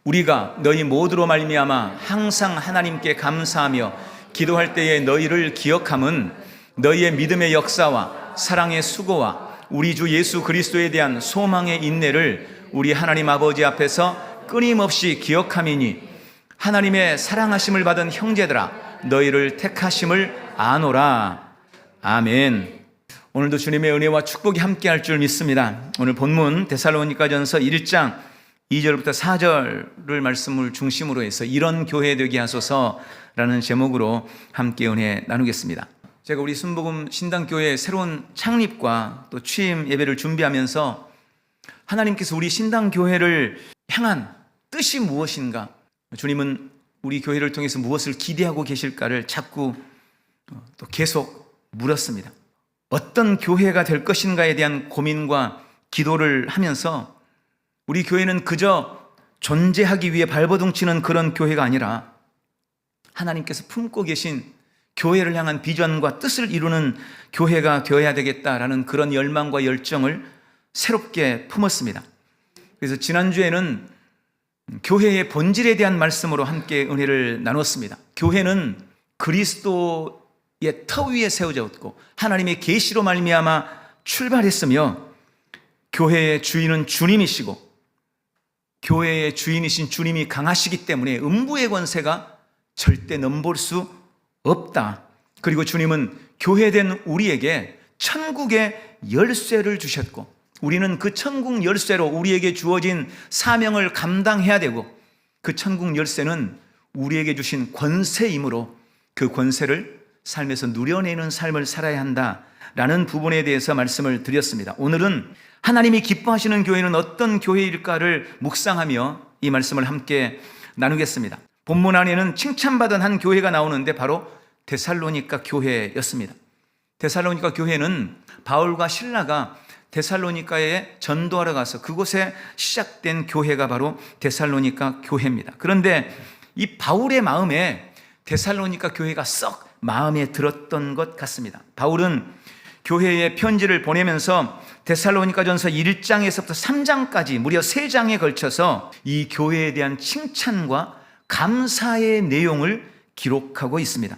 우리가 너희 모두로 말미암아 항상 하나님께 감사하며 기도할 때에 너희를 기억함은 너희의 믿음의 역사와 사랑의 수고와 우리 주 예수 그리스도에 대한 소망의 인내를 우리 하나님 아버지 앞에서 끊임없이 기억함이니 하나님의 사랑하심을 받은 형제들아 너희를 택하심을 아노라. 아멘. 오늘도 주님의 은혜와 축복이 함께할 줄 믿습니다. 오늘 본문 데살로니가전서 1장 2절부터 4절을 말씀을 중심으로 해서 이런 교회 되게 하소서라는 제목으로 함께 은혜 나누겠습니다. 제가 우리 순복음 신당교회 새로운 창립과 또 취임 예배를 준비하면서 하나님께서 우리 신당교회를 향한 뜻이 무엇인가, 주님은 우리 교회를 통해서 무엇을 기대하고 계실까를 자꾸 또 계속 물었습니다. 어떤 교회가 될 것인가에 대한 고민과 기도를 하면서 우리 교회는 그저 존재하기 위해 발버둥치는 그런 교회가 아니라 하나님께서 품고 계신 교회를 향한 비전과 뜻을 이루는 교회가 되어야 되겠다라는 그런 열망과 열정을 새롭게 품었습니다. 그래서 지난주에는 교회의 본질에 대한 말씀으로 함께 은혜를 나눴습니다. 교회는 그리스도의 터 위에 세워졌고 하나님의 계시로 말미암아 출발했으며 교회의 주인은 주님이시고 교회의 주인이신 주님이 강하시기 때문에 음부의 권세가 절대 넘볼 수 없다. 그리고 주님은 교회된 우리에게 천국의 열쇠를 주셨고 우리는 그 천국 열쇠로 우리에게 주어진 사명을 감당해야 되고 그 천국 열쇠는 우리에게 주신 권세이므로 그 권세를 삶에서 누려내는 삶을 살아야 한다라는 부분에 대해서 말씀을 드렸습니다. 오늘은 하나님이 기뻐하시는 교회는 어떤 교회일까를 묵상하며 이 말씀을 함께 나누겠습니다. 본문 안에는 칭찬받은 한 교회가 나오는데 바로 데살로니가 교회였습니다. 데살로니가 교회는 바울과 실라가 데살로니가에 전도하러 가서 그곳에 시작된 교회가 바로 데살로니가 교회입니다. 그런데 이 바울의 마음에 데살로니가 교회가 썩 마음에 들었던 것 같습니다. 바울은 교회에 편지를 보내면서 데살로니가전서 1장에서부터 3장까지 무려 3장에 걸쳐서 이 교회에 대한 칭찬과 감사의 내용을 기록하고 있습니다.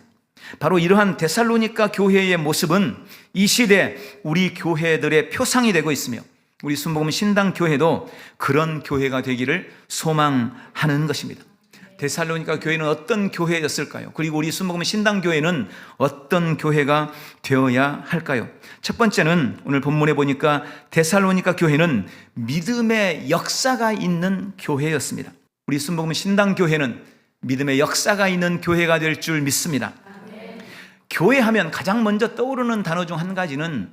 바로 이러한 데살로니가 교회의 모습은 이 시대 우리 교회들의 표상이 되고 있으며 우리 순복음 신당교회도 그런 교회가 되기를 소망하는 것입니다. 데살로니가 교회는 어떤 교회였을까요? 그리고 우리 순복음 신당교회는 어떤 교회가 되어야 할까요? 첫 번째는 오늘 본문에 보니까 데살로니가 교회는 믿음의 역사가 있는 교회였습니다. 우리 순복음 신당교회는 믿음의 역사가 있는 교회가 될 줄 믿습니다. 교회하면 가장 먼저 떠오르는 단어 중 한 가지는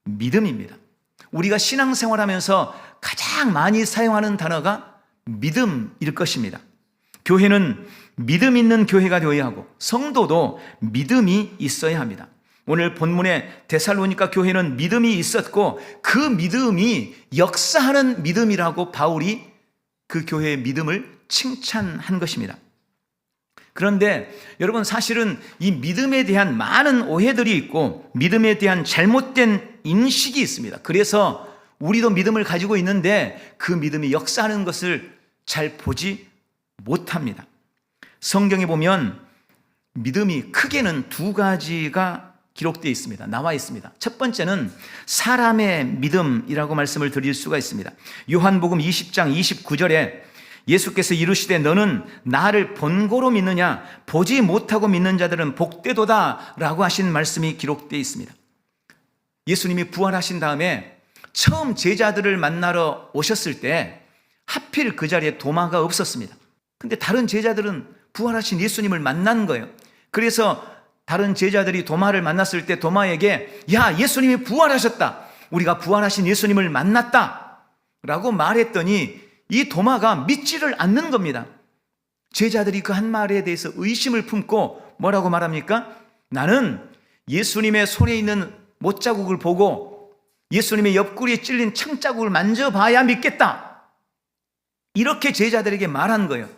믿음입니다. 우리가 신앙생활하면서 가장 많이 사용하는 단어가 믿음일 것입니다. 교회는 믿음 있는 교회가 되어야 하고 성도도 믿음이 있어야 합니다. 오늘 본문의 데살로니가 교회는 믿음이 있었고 그 믿음이 역사하는 믿음이라고 바울이 그 교회의 믿음을 칭찬한 것입니다. 그런데 여러분 사실은 이 믿음에 대한 많은 오해들이 있고 믿음에 대한 잘못된 인식이 있습니다. 그래서 우리도 믿음을 가지고 있는데 그 믿음이 역사하는 것을 잘 보지 못합니다. 성경에 보면 믿음이 크게는 두 가지가 기록되어 있습니다. 나와 있습니다. 첫 번째는 사람의 믿음이라고 말씀을 드릴 수가 있습니다. 요한복음 20장 29절에 예수께서 이르시되 너는 나를 본고로 믿느냐 보지 못하고 믿는 자들은 복되도다 라고 하신 말씀이 기록되어 있습니다. 예수님이 부활하신 다음에 처음 제자들을 만나러 오셨을 때 하필 그 자리에 도마가 없었습니다. 근데 다른 제자들은 부활하신 예수님을 만난 거예요. 그래서 다른 제자들이 도마를 만났을 때 도마에게 야 예수님이 부활하셨다, 우리가 부활하신 예수님을 만났다 라고 말했더니 이 도마가 믿지를 않는 겁니다. 제자들이 그 한 말에 대해서 의심을 품고 뭐라고 말합니까? 나는 예수님의 손에 있는 못자국을 보고 예수님의 옆구리에 찔린 창자국을 만져봐야 믿겠다, 이렇게 제자들에게 말한 거예요.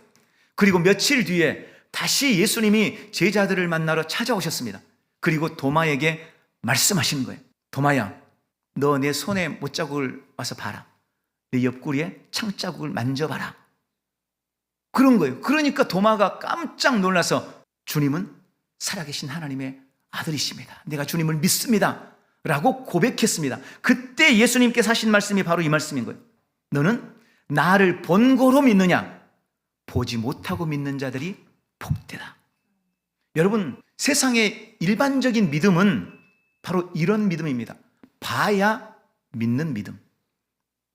그리고 며칠 뒤에 다시 예수님이 제자들을 만나러 찾아오셨습니다. 그리고 도마에게 말씀하시는 거예요. 도마야, 너 내 손에 못자국을 와서 봐라. 내 옆구리에 창자국을 만져봐라. 그런 거예요. 그러니까 도마가 깜짝 놀라서 주님은 살아계신 하나님의 아들이십니다. 내가 주님을 믿습니다. 라고 고백했습니다. 그때 예수님께서 하신 말씀이 바로 이 말씀인 거예요. 너는 나를 본고로 믿느냐? 보지 못하고 믿는 자들이 복되다. 여러분, 세상의 일반적인 믿음은 바로 이런 믿음입니다. 봐야 믿는 믿음.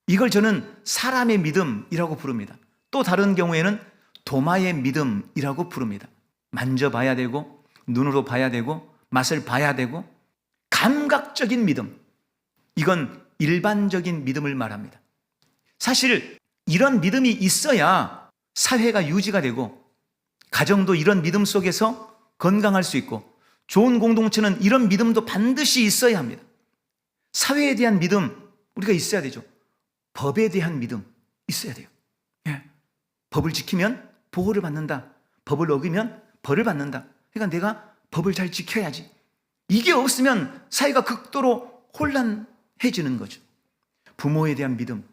이걸 저는 사람의 믿음이라고 부릅니다. 또 다른 경우에는 도마의 믿음이라고 부릅니다. 만져봐야 되고, 눈으로 봐야 되고, 맛을 봐야 되고, 감각적인 믿음. 이건 일반적인 믿음을 말합니다. 사실 이런 믿음이 있어야 사회가 유지가 되고, 가정도 이런 믿음 속에서 건강할 수 있고, 좋은 공동체는 이런 믿음도 반드시 있어야 합니다. 사회에 대한 믿음 우리가 있어야 되죠. 법에 대한 믿음 있어야 돼요. 예. 법을 지키면 보호를 받는다. 법을 어기면 벌을 받는다. 그러니까 내가 법을 잘 지켜야지. 이게 없으면 사회가 극도로 혼란해지는 거죠. 부모에 대한 믿음,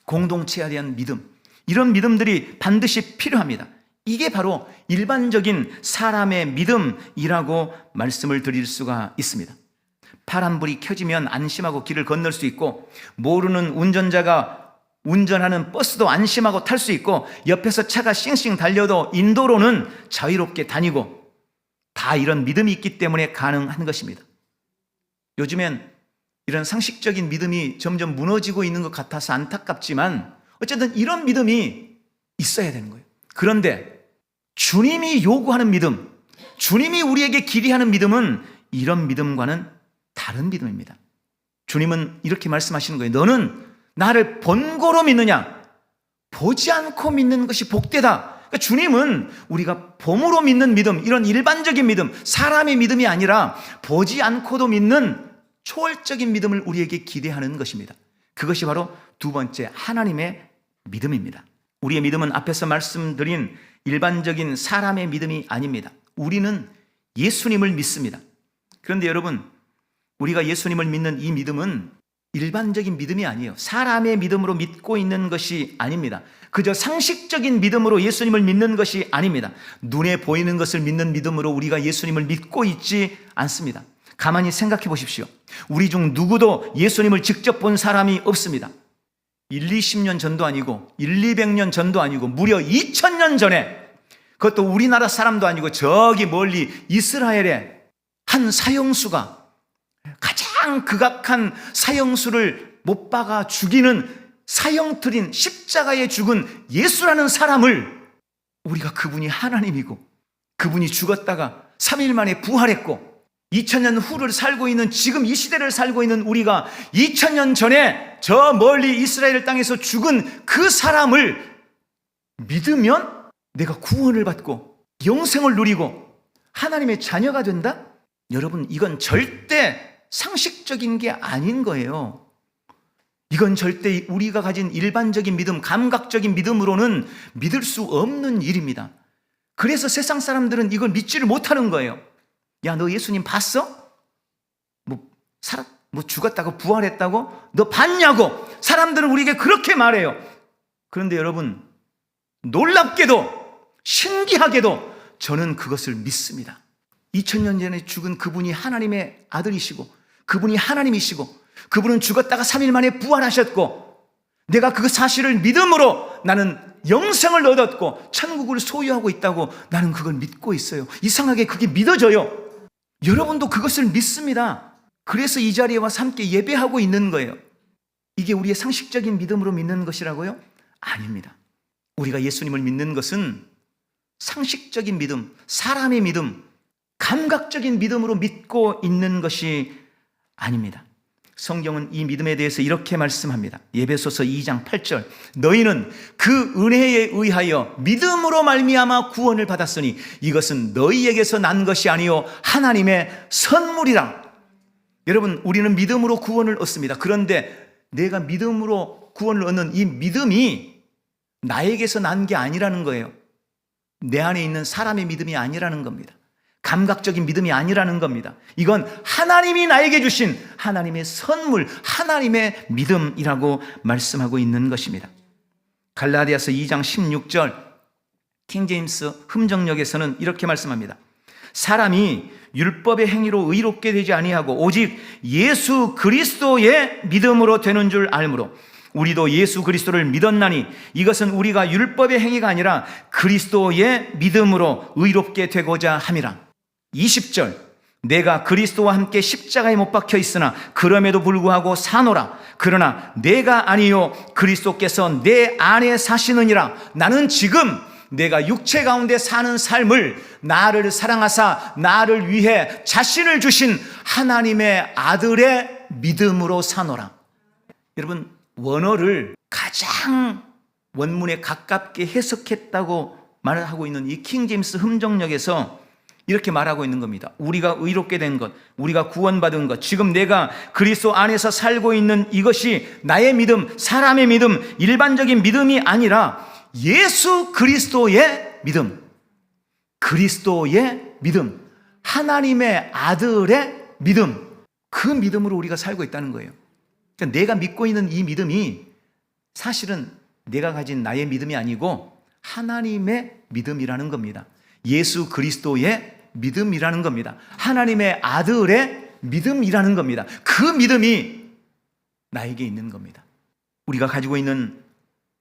공동체에 대한 믿음, 이런 믿음들이 반드시 필요합니다. 이게 바로 일반적인 사람의 믿음이라고 말씀을 드릴 수가 있습니다. 파란불이 켜지면 안심하고 길을 건널 수 있고, 모르는 운전자가 운전하는 버스도 안심하고 탈 수 있고, 옆에서 차가 쌩쌩 달려도 인도로는 자유롭게 다니고, 다 이런 믿음이 있기 때문에 가능한 것입니다. 요즘엔 이런 상식적인 믿음이 점점 무너지고 있는 것 같아서 안타깝지만 어쨌든 이런 믿음이 있어야 되는 거예요. 그런데 주님이 요구하는 믿음, 주님이 우리에게 기리하는 믿음은 이런 믿음과는 다른 믿음입니다. 주님은 이렇게 말씀하시는 거예요. 너는 나를 본고로 믿느냐? 보지 않고 믿는 것이 복되다. 그러니까 주님은 우리가 봄으로 믿는 믿음, 이런 일반적인 믿음, 사람의 믿음이 아니라 보지 않고도 믿는 초월적인 믿음을 우리에게 기대하는 것입니다. 그것이 바로 두 번째, 하나님의 믿음입니다. 우리의 믿음은 앞에서 말씀드린 일반적인 사람의 믿음이 아닙니다. 우리는 예수님을 믿습니다. 그런데 여러분, 우리가 예수님을 믿는 이 믿음은 일반적인 믿음이 아니에요. 사람의 믿음으로 믿고 있는 것이 아닙니다. 그저 상식적인 믿음으로 예수님을 믿는 것이 아닙니다. 눈에 보이는 것을 믿는 믿음으로 우리가 예수님을 믿고 있지 않습니다. 가만히 생각해 보십시오. 우리 중 누구도 예수님을 직접 본 사람이 없습니다. 20년 전도 아니고 200년 전도 아니고 무려 2000년 전에, 그것도 우리나라 사람도 아니고 저기 멀리 이스라엘의 한 사형수가, 가장 극악한 사형수를 못 박아 죽이는 사형틀인 십자가에 죽은 예수라는 사람을, 우리가 그분이 하나님이고 그분이 죽었다가 3일 만에 부활했고 2000년 후를 살고 있는, 지금 이 시대를 살고 있는 우리가 2000년 전에 저 멀리 이스라엘 땅에서 죽은 그 사람을 믿으면 내가 구원을 받고 영생을 누리고 하나님의 자녀가 된다? 여러분, 이건 절대 상식적인 게 아닌 거예요. 이건 절대 우리가 가진 일반적인 믿음, 감각적인 믿음으로는 믿을 수 없는 일입니다. 그래서 세상 사람들은 이걸 믿지를 못하는 거예요. 야, 너 예수님 봤어? 죽었다고 부활했다고? 너 봤냐고? 사람들은 우리에게 그렇게 말해요. 그런데 여러분, 놀랍게도 신기하게도 저는 그것을 믿습니다. 2000년 전에 죽은 그분이 하나님의 아들이시고 그분이 하나님이시고 그분은 죽었다가 3일 만에 부활하셨고, 내가 그 사실을 믿음으로 나는 영생을 얻었고 천국을 소유하고 있다고 나는 그걸 믿고 있어요. 이상하게 그게 믿어져요. 여러분도 그것을 믿습니다. 그래서 이 자리에 와서 함께 예배하고 있는 거예요. 이게 우리의 상식적인 믿음으로 믿는 것이라고요? 아닙니다. 우리가 예수님을 믿는 것은 상식적인 믿음, 사람의 믿음, 감각적인 믿음으로 믿고 있는 것이 아닙니다. 성경은 이 믿음에 대해서 이렇게 말씀합니다. 에베소서 2장 8절, 너희는 그 은혜에 의하여 믿음으로 말미암아 구원을 받았으니 이것은 너희에게서 난 것이 아니요 하나님의 선물이라. 여러분, 우리는 믿음으로 구원을 얻습니다. 그런데 내가 믿음으로 구원을 얻는 이 믿음이 나에게서 난 게 아니라는 거예요. 내 안에 있는 사람의 믿음이 아니라는 겁니다. 감각적인 믿음이 아니라는 겁니다. 이건 하나님이 나에게 주신 하나님의 선물, 하나님의 믿음이라고 말씀하고 있는 것입니다. 갈라디아서 2장 16절, 킹제임스 흠정역에서는 이렇게 말씀합니다. 사람이 율법의 행위로 의롭게 되지 아니하고 오직 예수 그리스도의 믿음으로 되는 줄 알므로 우리도 예수 그리스도를 믿었나니 이것은 우리가 율법의 행위가 아니라 그리스도의 믿음으로 의롭게 되고자 함이라. 20절, 내가 그리스도와 함께 십자가에 못 박혀 있으나 그럼에도 불구하고 사노라. 그러나 내가 아니요 그리스도께서 내 안에 사시느니라. 나는 지금 내가 육체 가운데 사는 삶을 나를 사랑하사 나를 위해 자신을 주신 하나님의 아들의 믿음으로 사노라. 여러분, 원어를 가장 원문에 가깝게 해석했다고 말하고 있는 이 킹제임스 흠정역에서 이렇게 말하고 있는 겁니다. 우리가 의롭게 된 것, 우리가 구원받은 것, 지금 내가 그리스도 안에서 살고 있는 이것이 나의 믿음, 사람의 믿음, 일반적인 믿음이 아니라 예수 그리스도의 믿음, 그리스도의 믿음, 하나님의 아들의 믿음, 그 믿음으로 우리가 살고 있다는 거예요. 그러니까 내가 믿고 있는 이 믿음이 사실은 내가 가진 나의 믿음이 아니고 하나님의 믿음이라는 겁니다. 예수 그리스도의 믿음이라는 겁니다. 하나님의 아들의 믿음이라는 겁니다. 그 믿음이 나에게 있는 겁니다. 우리가 가지고 있는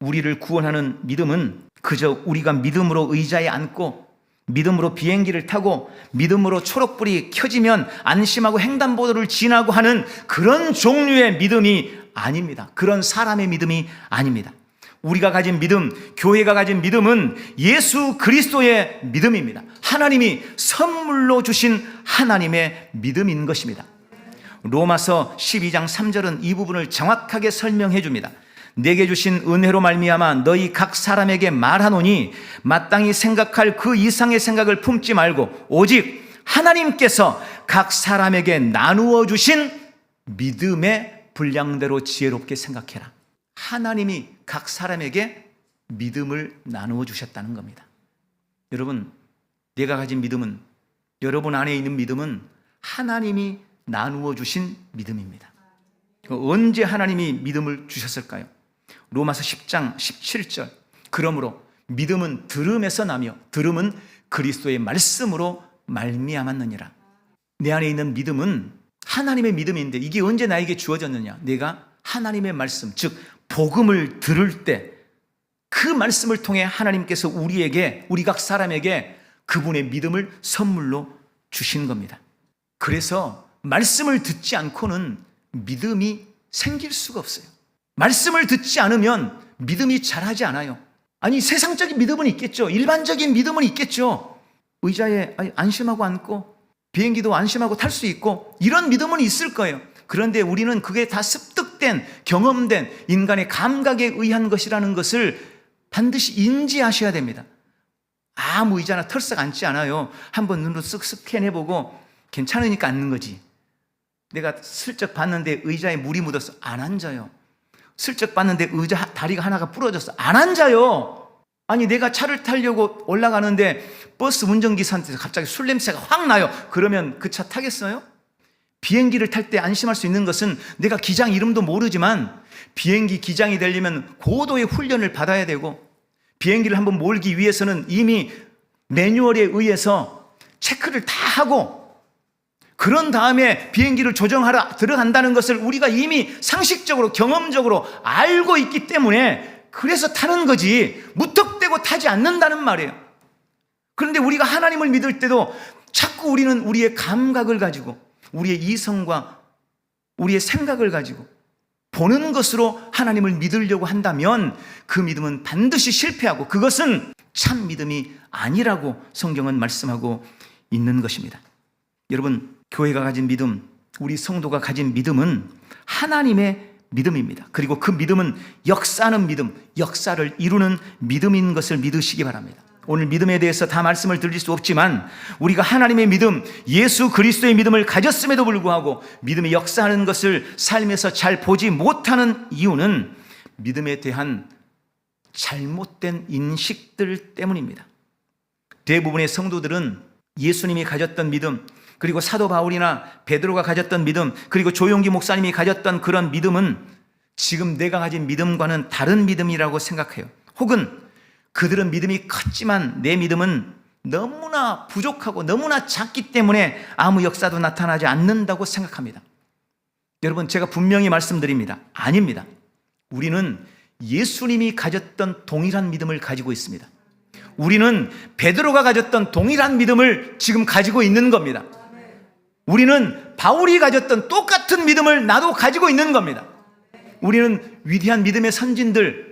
우리를 구원하는 믿음은 그저 우리가 믿음으로 의자에 앉고 믿음으로 비행기를 타고 믿음으로 초록불이 켜지면 안심하고 횡단보도를 지나고 하는 그런 종류의 믿음이 아닙니다. 그런 사람의 믿음이 아닙니다. 우리가 가진 믿음, 교회가 가진 믿음은 예수 그리스도의 믿음입니다. 하나님이 선물로 주신 하나님의 믿음인 것입니다. 로마서 12장 3절은 이 부분을 정확하게 설명해 줍니다. 내게 주신 은혜로 말미암아 너희 각 사람에게 말하노니 마땅히 생각할 그 이상의 생각을 품지 말고 오직 하나님께서 각 사람에게 나누어 주신 믿음의 분량대로 지혜롭게 생각해라. 하나님이 각 사람에게 믿음을 나누어 주셨다는 겁니다. 여러분, 내가 가진 믿음은, 여러분 안에 있는 믿음은 하나님이 나누어 주신 믿음입니다. 언제 하나님이 믿음을 주셨을까요? 로마서 10장 17절. 그러므로 믿음은 들음에서 나며 들음은 그리스도의 말씀으로 말미암았느니라. 내 안에 있는 믿음은 하나님의 믿음인데 이게 언제 나에게 주어졌느냐? 내가 하나님의 말씀, 즉 복음을 들을 때 그 말씀을 통해 하나님께서 우리에게, 우리 각 사람에게 그분의 믿음을 선물로 주신 겁니다. 그래서 말씀을 듣지 않고는 믿음이 생길 수가 없어요. 말씀을 듣지 않으면 믿음이 자라지 않아요. 아니, 세상적인 믿음은 있겠죠. 일반적인 믿음은 있겠죠. 의자에 안심하고 앉고 비행기도 안심하고 탈 수 있고 이런 믿음은 있을 거예요. 그런데 우리는 그게 다 습득된, 경험된 인간의 감각에 의한 것이라는 것을 반드시 인지하셔야 됩니다. 아무 의자나 털썩 앉지 않아요. 한번 눈으로 쓱 스캔해보고 괜찮으니까 앉는 거지. 내가 슬쩍 봤는데 의자에 물이 묻었어. 안 앉아요. 슬쩍 봤는데 의자 다리가 하나가 부러졌어. 안 앉아요. 아니, 내가 차를 타려고 올라가는데 버스 운전기사한테서 갑자기 술 냄새가 확 나요. 그러면 그 차 타겠어요? 비행기를 탈 때 안심할 수 있는 것은 내가 기장 이름도 모르지만 비행기 기장이 되려면 고도의 훈련을 받아야 되고 비행기를 한번 몰기 위해서는 이미 매뉴얼에 의해서 체크를 다 하고 그런 다음에 비행기를 조정하러 들어간다는 것을 우리가 이미 상식적으로 경험적으로 알고 있기 때문에 그래서 타는 거지 무턱대고 타지 않는다는 말이에요. 그런데 우리가 하나님을 믿을 때도 자꾸 우리는 우리의 감각을 가지고 우리의 이성과 우리의 생각을 가지고 보는 것으로 하나님을 믿으려고 한다면 그 믿음은 반드시 실패하고 그것은 참 믿음이 아니라고 성경은 말씀하고 있는 것입니다. 여러분, 교회가 가진 믿음, 우리 성도가 가진 믿음은 하나님의 믿음입니다. 그리고 그 믿음은 역사하는 믿음, 역사를 이루는 믿음인 것을 믿으시기 바랍니다. 오늘 믿음에 대해서 다 말씀을 드릴 수 없지만 우리가 하나님의 믿음, 예수 그리스도의 믿음을 가졌음에도 불구하고 믿음이 역사하는 것을 삶에서 잘 보지 못하는 이유는 믿음에 대한 잘못된 인식들 때문입니다. 대부분의 성도들은 예수님이 가졌던 믿음, 그리고 사도 바울이나 베드로가 가졌던 믿음, 그리고 조용기 목사님이 가졌던 그런 믿음은 지금 내가 가진 믿음과는 다른 믿음이라고 생각해요. 혹은 그들은 믿음이 컸지만 내 믿음은 너무나 부족하고 너무나 작기 때문에 아무 역사도 나타나지 않는다고 생각합니다. 여러분, 제가 분명히 말씀드립니다. 아닙니다. 우리는 예수님이 가졌던 동일한 믿음을 가지고 있습니다. 우리는 베드로가 가졌던 동일한 믿음을 지금 가지고 있는 겁니다. 우리는 바울이 가졌던 똑같은 믿음을 나도 가지고 있는 겁니다. 우리는 위대한 믿음의 선진들,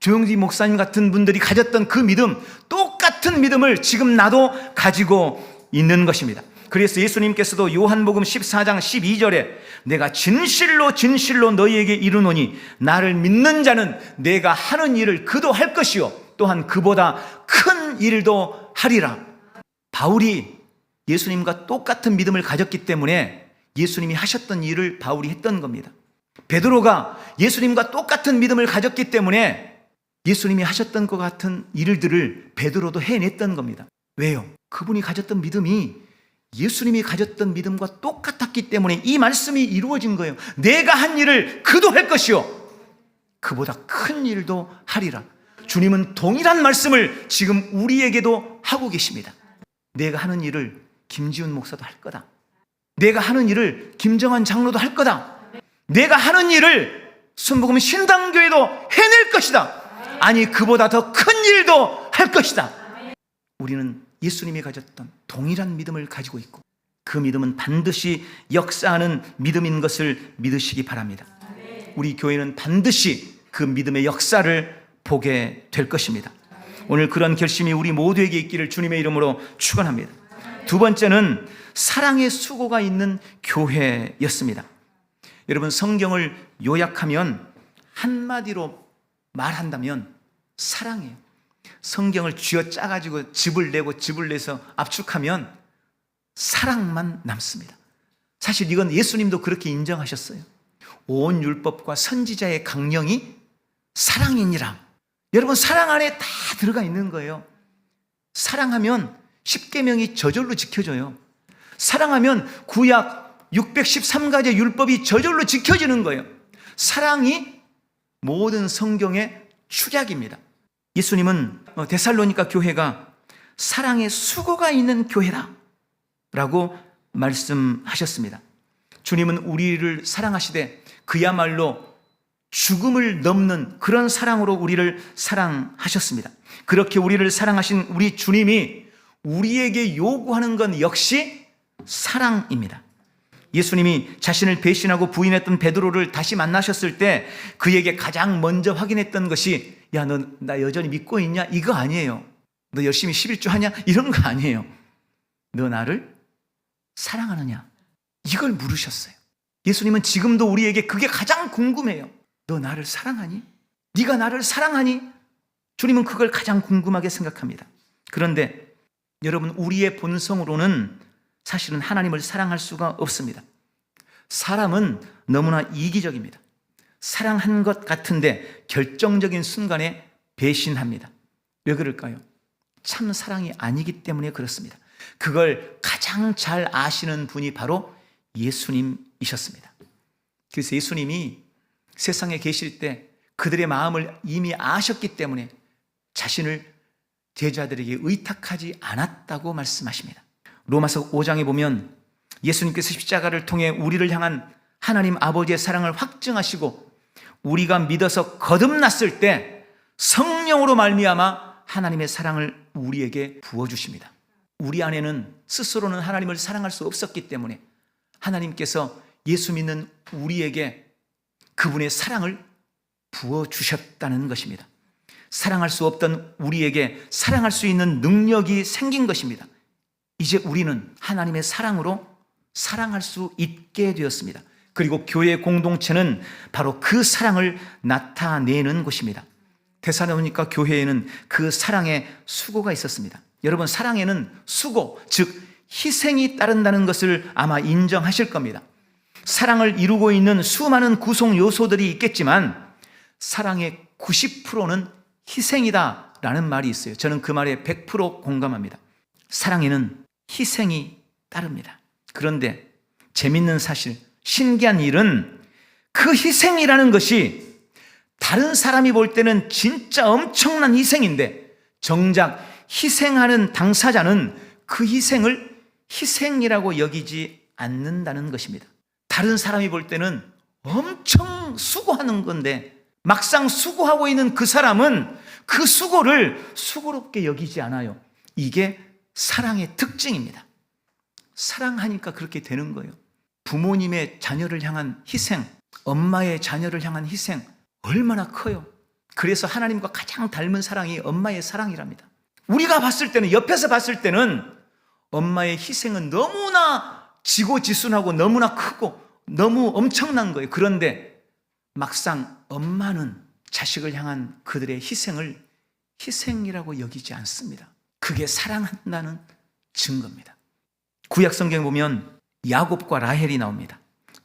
조영지 목사님 같은 분들이 가졌던 그 믿음, 똑같은 믿음을 지금 나도 가지고 있는 것입니다. 그래서 예수님께서도 요한복음 14장 12절에 내가 진실로 진실로 너희에게 이르노니 나를 믿는 자는 내가 하는 일을 그도 할 것이요 또한 그보다 큰 일도 하리라. 바울이 예수님과 똑같은 믿음을 가졌기 때문에 예수님이 하셨던 일을 바울이 했던 겁니다. 베드로가 예수님과 똑같은 믿음을 가졌기 때문에 예수님이 하셨던 것 같은 일들을 베드로도 해냈던 겁니다. 왜요? 그분이 가졌던 믿음이 예수님이 가졌던 믿음과 똑같았기 때문에 이 말씀이 이루어진 거예요. 내가 한 일을 그도 할 것이요 그보다 큰 일도 하리라. 주님은 동일한 말씀을 지금 우리에게도 하고 계십니다. 내가 하는 일을 김지훈 목사도 할 거다. 내가 하는 일을 김정환 장로도 할 거다. 내가 하는 일을 순복음 신당교회도 해낼 것이다. 아니, 그보다 더 큰 일도 할 것이다. 우리는 예수님이 가졌던 동일한 믿음을 가지고 있고 그 믿음은 반드시 역사하는 믿음인 것을 믿으시기 바랍니다. 우리 교회는 반드시 그 믿음의 역사를 보게 될 것입니다. 오늘 그런 결심이 우리 모두에게 있기를 주님의 이름으로 축원합니다. 두 번째는 사랑의 수고가 있는 교회였습니다. 여러분, 성경을 요약하면 한마디로 말한다면 사랑이에요. 성경을 쥐어짜가지고 즙을 내서 압축하면 사랑만 남습니다. 사실 이건 예수님도 그렇게 인정하셨어요. 온 율법과 선지자의 강령이 사랑이니라. 여러분, 사랑 안에 다 들어가 있는 거예요. 사랑하면 십계명이 저절로 지켜져요. 사랑하면 구약 613가지 율법이 저절로 지켜지는 거예요. 사랑이 모든 성경의 축약입니다. 예수님은 데살로니가 교회가 사랑의 수고가 있는 교회다 라고 말씀하셨습니다. 주님은 우리를 사랑하시되 그야말로 죽음을 넘는 그런 사랑으로 우리를 사랑하셨습니다. 그렇게 우리를 사랑하신 우리 주님이 우리에게 요구하는 건 역시 사랑입니다. 예수님이 자신을 배신하고 부인했던 베드로를 다시 만나셨을 때 그에게 가장 먼저 확인했던 것이 야, 너 나 여전히 믿고 있냐? 이거 아니에요. 너 열심히 11조 하냐? 이런 거 아니에요. 너 나를 사랑하느냐? 이걸 물으셨어요. 예수님은 지금도 우리에게 그게 가장 궁금해요. 너 나를 사랑하니? 네가 나를 사랑하니? 주님은 그걸 가장 궁금하게 생각합니다. 그런데 여러분, 우리의 본성으로는 사실은 하나님을 사랑할 수가 없습니다. 사람은 너무나 이기적입니다. 사랑한 것 같은데 결정적인 순간에 배신합니다. 왜 그럴까요? 참 사랑이 아니기 때문에 그렇습니다. 그걸 가장 잘 아시는 분이 바로 예수님이셨습니다. 그래서 예수님이 세상에 계실 때 그들의 마음을 이미 아셨기 때문에 자신을 제자들에게 의탁하지 않았다고 말씀하십니다. 로마서 5장에 보면 예수님께서 십자가를 통해 우리를 향한 하나님 아버지의 사랑을 확증하시고 우리가 믿어서 거듭났을 때 성령으로 말미암아 하나님의 사랑을 우리에게 부어주십니다. 우리 안에는 스스로는 하나님을 사랑할 수 없었기 때문에 하나님께서 예수 믿는 우리에게 그분의 사랑을 부어주셨다는 것입니다. 사랑할 수 없던 우리에게 사랑할 수 있는 능력이 생긴 것입니다. 이제 우리는 하나님의 사랑으로 사랑할 수 있게 되었습니다. 그리고 교회 공동체는 바로 그 사랑을 나타내는 곳입니다. 데살로니가 교회에는 그 사랑의 수고가 있었습니다. 여러분, 사랑에는 수고, 즉 희생이 따른다는 것을 아마 인정하실 겁니다. 사랑을 이루고 있는 수많은 구성 요소들이 있겠지만 사랑의 90%는 희생이다라는 말이 있어요. 저는 그 말에 100% 공감합니다. 사랑에는 희생이 따릅니다. 그런데 재밌는 사실, 신기한 일은 그 희생이라는 것이 다른 사람이 볼 때는 진짜 엄청난 희생인데 정작 희생하는 당사자는 그 희생을 희생이라고 여기지 않는다는 것입니다. 다른 사람이 볼 때는 엄청 수고하는 건데 막상 수고하고 있는 그 사람은 그 수고를 수고롭게 여기지 않아요. 이게 사랑의 특징입니다. 사랑하니까 그렇게 되는 거예요. 부모님의 자녀를 향한 희생, 엄마의 자녀를 향한 희생 얼마나 커요. 그래서 하나님과 가장 닮은 사랑이 엄마의 사랑이랍니다. 우리가 봤을 때는, 옆에서 봤을 때는 엄마의 희생은 너무나 지고지순하고 너무나 크고 너무 엄청난 거예요. 그런데 막상 엄마는 자식을 향한 그들의 희생을 희생이라고 여기지 않습니다. 그게 사랑한다는 증거입니다. 구약 성경에 보면 야곱과 라헬이 나옵니다.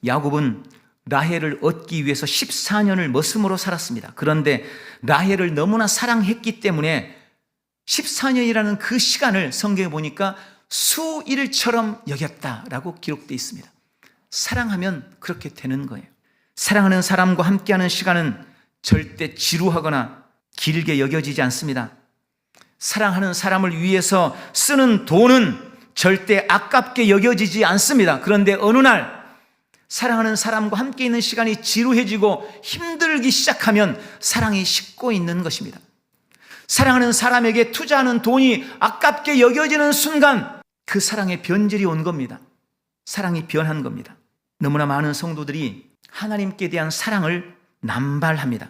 야곱은 라헬을 얻기 위해서 14년을 머슴으로 살았습니다. 그런데 라헬을 너무나 사랑했기 때문에 14년이라는 그 시간을 성경에 보니까 수일처럼 여겼다라고 기록되어 있습니다. 사랑하면 그렇게 되는 거예요. 사랑하는 사람과 함께하는 시간은 절대 지루하거나 길게 여겨지지 않습니다. 사랑하는 사람을 위해서 쓰는 돈은 절대 아깝게 여겨지지 않습니다. 그런데 어느 날 사랑하는 사람과 함께 있는 시간이 지루해지고 힘들기 시작하면 사랑이 식고 있는 것입니다. 사랑하는 사람에게 투자하는 돈이 아깝게 여겨지는 순간 그 사랑의 변질이 온 겁니다. 사랑이 변한 겁니다. 너무나 많은 성도들이 하나님께 대한 사랑을 남발합니다.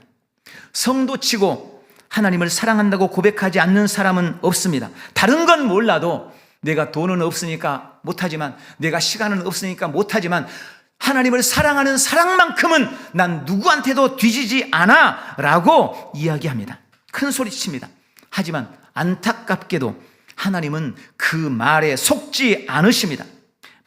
성도치고 하나님을 사랑한다고 고백하지 않는 사람은 없습니다. 다른 건 몰라도 내가 돈은 없으니까 못하지만, 내가 시간은 없으니까 못하지만, 하나님을 사랑하는 사랑만큼은 난 누구한테도 뒤지지 않아 라고 이야기합니다. 큰 소리칩니다. 하지만 안타깝게도 하나님은 그 말에 속지 않으십니다.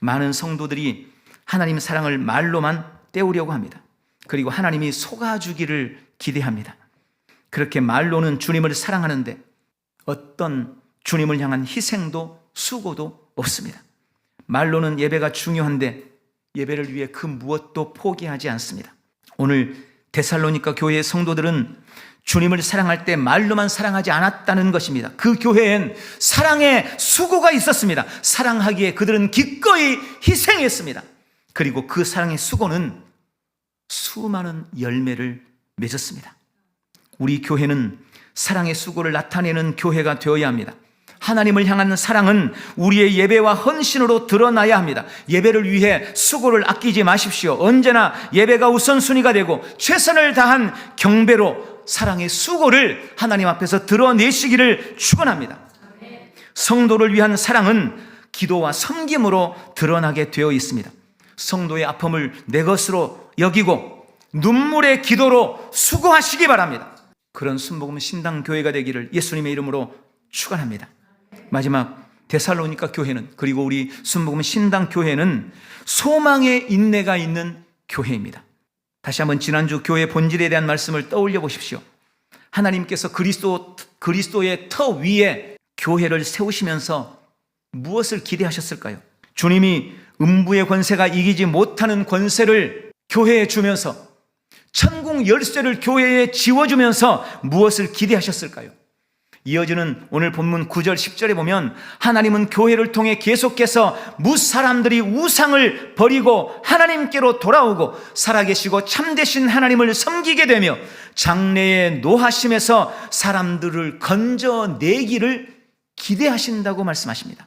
많은 성도들이 하나님 사랑을 말로만 때우려고 합니다. 그리고 하나님이 속아주기를 기대합니다. 그렇게 말로는 주님을 사랑하는데 어떤 주님을 향한 희생도 수고도 없습니다. 말로는 예배가 중요한데 예배를 위해 그 무엇도 포기하지 않습니다. 오늘 데살로니가 교회의 성도들은 주님을 사랑할 때 말로만 사랑하지 않았다는 것입니다. 그 교회엔 사랑의 수고가 있었습니다. 사랑하기에 그들은 기꺼이 희생했습니다. 그리고 그 사랑의 수고는 수많은 열매를 맺었습니다. 우리 교회는 사랑의 수고를 나타내는 교회가 되어야 합니다. 하나님을 향한 사랑은 우리의 예배와 헌신으로 드러나야 합니다. 예배를 위해 수고를 아끼지 마십시오. 언제나 예배가 우선순위가 되고 최선을 다한 경배로 사랑의 수고를 하나님 앞에서 드러내시기를 축원합니다. 성도를 위한 사랑은 기도와 섬김으로 드러나게 되어 있습니다. 성도의 아픔을 내 것으로 여기고 눈물의 기도로 수고하시기 바랍니다. 그런 순복음 신당교회가 되기를 예수님의 이름으로 축원합니다. 마지막 데살로니가 교회는, 그리고 우리 순복음 신당교회는 소망의 인내가 있는 교회입니다. 다시 한번 지난주 교회 본질에 대한 말씀을 떠올려 보십시오. 하나님께서 그리스도의 터 위에 교회를 세우시면서 무엇을 기대하셨을까요? 주님이 음부의 권세가 이기지 못하는 권세를 교회에 주면서, 천국 열쇠를 교회에 지워주면서 무엇을 기대하셨을까요? 이어지는 오늘 본문 9절 10절에 보면 하나님은 교회를 통해 계속해서 무사람들이 우상을 버리고 하나님께로 돌아오고 살아계시고 참되신 하나님을 섬기게 되며 장래의 노하심에서 사람들을 건져내기를 기대하신다고 말씀하십니다.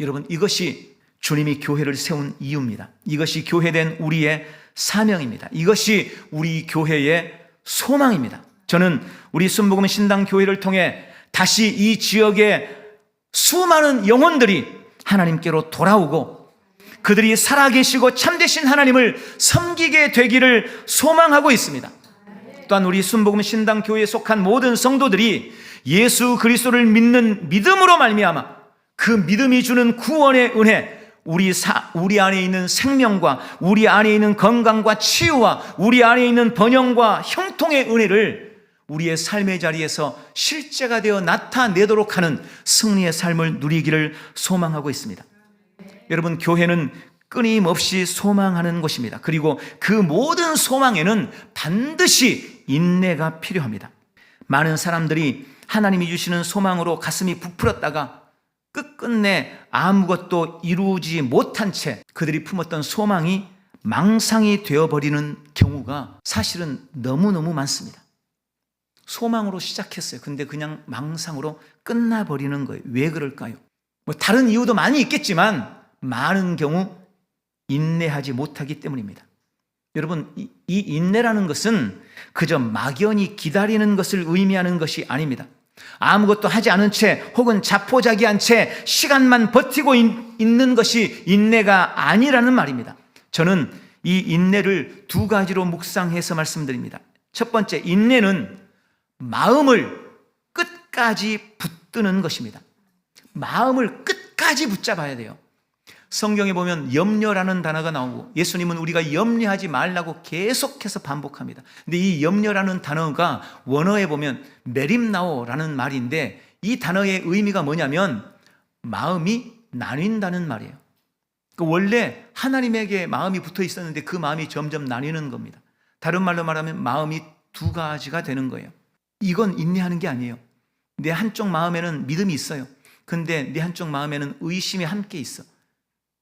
여러분, 이것이 주님이 교회를 세운 이유입니다. 이것이 교회된 우리의 사명입니다. 이것이 우리 교회의 소망입니다. 저는 우리 순복음 신당교회를 통해 다시 이 지역의 수많은 영혼들이 하나님께로 돌아오고 그들이 살아계시고 참되신 하나님을 섬기게 되기를 소망하고 있습니다. 또한 우리 순복음 신당교회에 속한 모든 성도들이 예수 그리스도를 믿는 믿음으로 말미암아 그 믿음이 주는 구원의 은혜, 우리 안에 있는 생명과 우리 안에 있는 건강과 치유와 우리 안에 있는 번영과 형통의 은혜를 우리의 삶의 자리에서 실제가 되어 나타내도록 하는 승리의 삶을 누리기를 소망하고 있습니다. 여러분, 교회는 끊임없이 소망하는 곳입니다. 그리고 그 모든 소망에는 반드시 인내가 필요합니다. 많은 사람들이 하나님이 주시는 소망으로 가슴이 부풀었다가 끝끝내 아무것도 이루지 못한 채 그들이 품었던 소망이 망상이 되어버리는 경우가 사실은 너무너무 많습니다. 소망으로 시작했어요. 근데 그냥 망상으로 끝나버리는 거예요. 왜 그럴까요? 뭐 다른 이유도 많이 있겠지만 많은 경우 인내하지 못하기 때문입니다. 여러분, 이 인내라는 것은 그저 막연히 기다리는 것을 의미하는 것이 아닙니다. 아무것도 하지 않은 채 혹은 자포자기한 채 시간만 버티고 있는 것이 인내가 아니라는 말입니다. 저는 이 인내를 두 가지로 묵상해서 말씀드립니다. 첫 번째, 인내는 마음을 끝까지 붙드는 것입니다. 마음을 끝까지 붙잡아야 돼요. 성경에 보면 염려라는 단어가 나오고 예수님은 우리가 염려하지 말라고 계속해서 반복합니다. 근데 이 염려라는 단어가 원어에 보면 메림나오라는 말인데 이 단어의 의미가 뭐냐면 마음이 나뉜다는 말이에요. 원래 하나님에게 마음이 붙어 있었는데 그 마음이 점점 나뉘는 겁니다. 다른 말로 말하면 마음이 두 가지가 되는 거예요. 이건 인내하는 게 아니에요. 내 한쪽 마음에는 믿음이 있어요. 근데 내 한쪽 마음에는 의심이 함께 있어.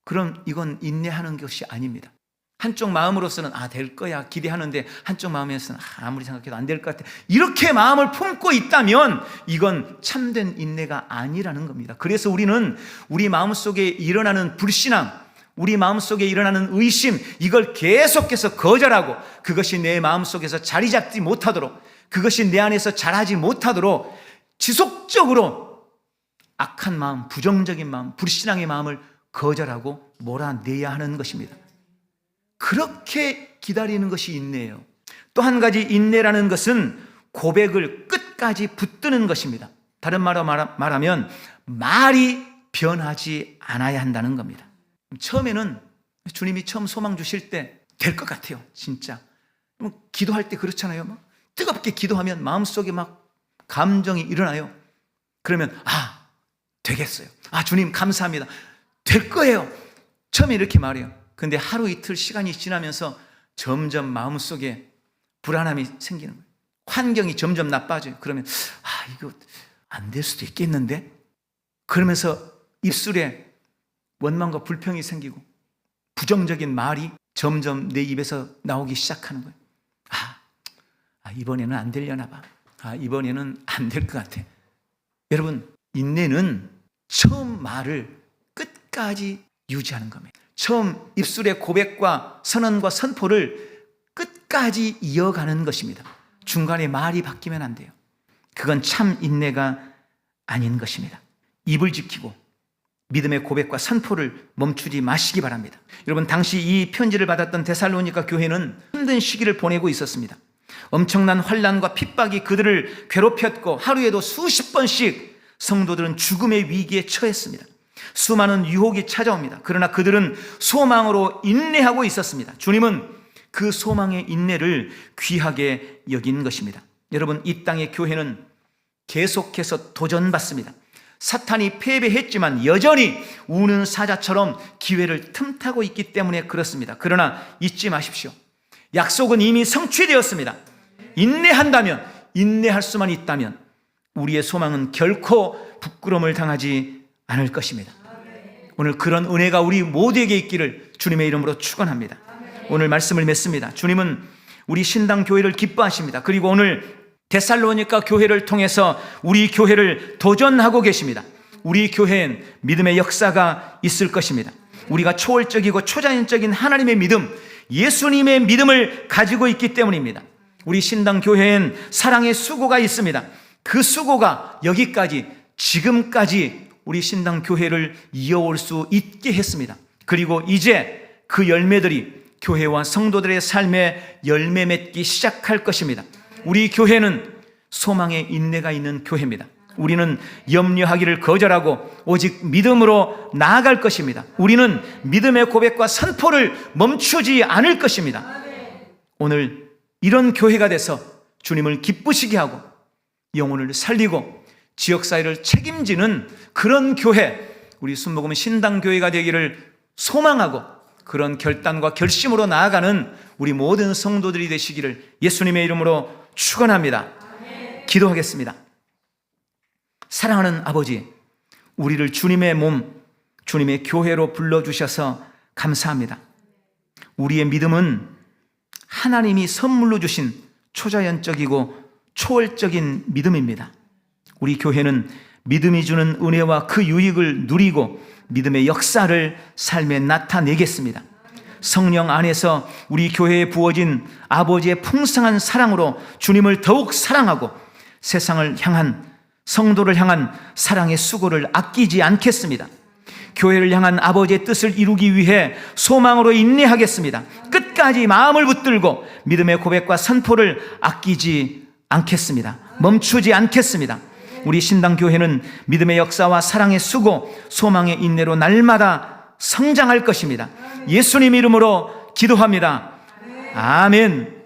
그럼 이건 인내하는 것이 아닙니다. 한쪽 마음으로서는 될 거야 기대하는데 한쪽 마음에서는 아무리 생각해도 안 될 것 같아. 이렇게 마음을 품고 있다면 이건 참된 인내가 아니라는 겁니다. 그래서 우리는 우리 마음속에 일어나는 불신앙, 우리 마음속에 일어나는 의심, 이걸 계속해서 거절하고 그것이 내 마음속에서 자리 잡지 못하도록, 그것이 내 안에서 자라지 못하도록 지속적으로 악한 마음, 부정적인 마음, 불신앙의 마음을 거절하고 몰아내야 하는 것입니다. 그렇게 기다리는 것이 인내예요. 또 한 가지 인내라는 것은 고백을 끝까지 붙드는 것입니다. 다른 말로 말하면 말이 변하지 않아야 한다는 겁니다. 처음에는 주님이 처음 소망 주실 때 될 것 같아요. 진짜 기도할 때 그렇잖아요. 막 뜨겁게 기도하면 마음속에 막 감정이 일어나요. 그러면 되겠어요. 주님 감사합니다. 될 거예요. 처음에 이렇게 말해요. 근데 하루 이틀 시간이 지나면서 점점 마음속에 불안함이 생기는 거예요. 환경이 점점 나빠져요. 그러면 이거 안 될 수도 있겠는데? 그러면서 입술에 원망과 불평이 생기고 부정적인 말이 점점 내 입에서 나오기 시작하는 거예요. 이번에는 안 되려나 봐. 이번에는 안 될 것 같아. 여러분, 인내는 처음 말을 끝까지 유지하는 겁니다. 처음 입술의 고백과 선언과 선포를 끝까지 이어가는 것입니다. 중간에 말이 바뀌면 안 돼요. 그건 참 인내가 아닌 것입니다. 입을 지키고 믿음의 고백과 선포를 멈추지 마시기 바랍니다. 여러분, 당시 이 편지를 받았던 데살로니가 교회는 힘든 시기를 보내고 있었습니다. 엄청난 환난과 핍박이 그들을 괴롭혔고 하루에도 수십 번씩 성도들은 죽음의 위기에 처했습니다. 수많은 유혹이 찾아옵니다. 그러나 그들은 소망으로 인내하고 있었습니다. 주님은 그 소망의 인내를 귀하게 여긴 것입니다. 여러분, 이 땅의 교회는 계속해서 도전받습니다. 사탄이 패배했지만 여전히 우는 사자처럼 기회를 틈타고 있기 때문에 그렇습니다. 그러나 잊지 마십시오. 약속은 이미 성취되었습니다. 인내한다면, 인내할 수만 있다면 우리의 소망은 결코 부끄러움을 당하지 않을 것입니다. 오늘 그런 은혜가 우리 모두에게 있기를 주님의 이름으로 축원합니다. 오늘 말씀을 맺습니다. 주님은 우리 신당 교회를 기뻐하십니다. 그리고 오늘 데살로니가 교회를 통해서 우리 교회를 도전하고 계십니다. 우리 교회엔 믿음의 역사가 있을 것입니다. 우리가 초월적이고 초자연적인 하나님의 믿음, 예수님의 믿음을 가지고 있기 때문입니다. 우리 신당 교회엔 사랑의 수고가 있습니다. 그 수고가 여기까지, 지금까지 우리 신당 교회를 이어올 수 있게 했습니다. 그리고 이제 그 열매들이 교회와 성도들의 삶에 열매 맺기 시작할 것입니다. 우리 교회는 소망의 인내가 있는 교회입니다. 우리는 염려하기를 거절하고 오직 믿음으로 나아갈 것입니다. 우리는 믿음의 고백과 선포를 멈추지 않을 것입니다. 오늘 이런 교회가 돼서 주님을 기쁘시게 하고 영혼을 살리고 지역사회를 책임지는 그런 교회, 우리 순복음 신당교회가 되기를 소망하고 그런 결단과 결심으로 나아가는 우리 모든 성도들이 되시기를 예수님의 이름으로 축원합니다. 기도하겠습니다. 사랑하는 아버지, 우리를 주님의 몸, 주님의 교회로 불러주셔서 감사합니다. 우리의 믿음은 하나님이 선물로 주신 초자연적이고 초월적인 믿음입니다. 우리 교회는 믿음이 주는 은혜와 그 유익을 누리고 믿음의 역사를 삶에 나타내겠습니다. 성령 안에서 우리 교회에 부어진 아버지의 풍성한 사랑으로 주님을 더욱 사랑하고 세상을 향한, 성도를 향한 사랑의 수고를 아끼지 않겠습니다. 교회를 향한 아버지의 뜻을 이루기 위해 소망으로 인내하겠습니다. 끝까지 마음을 붙들고 믿음의 고백과 선포를 아끼지 않겠습니다. 멈추지 않겠습니다. 우리 신당교회는 믿음의 역사와 사랑의 수고, 소망의 인내로 날마다 성장할 것입니다. 예수님 이름으로 기도합니다. 아멘.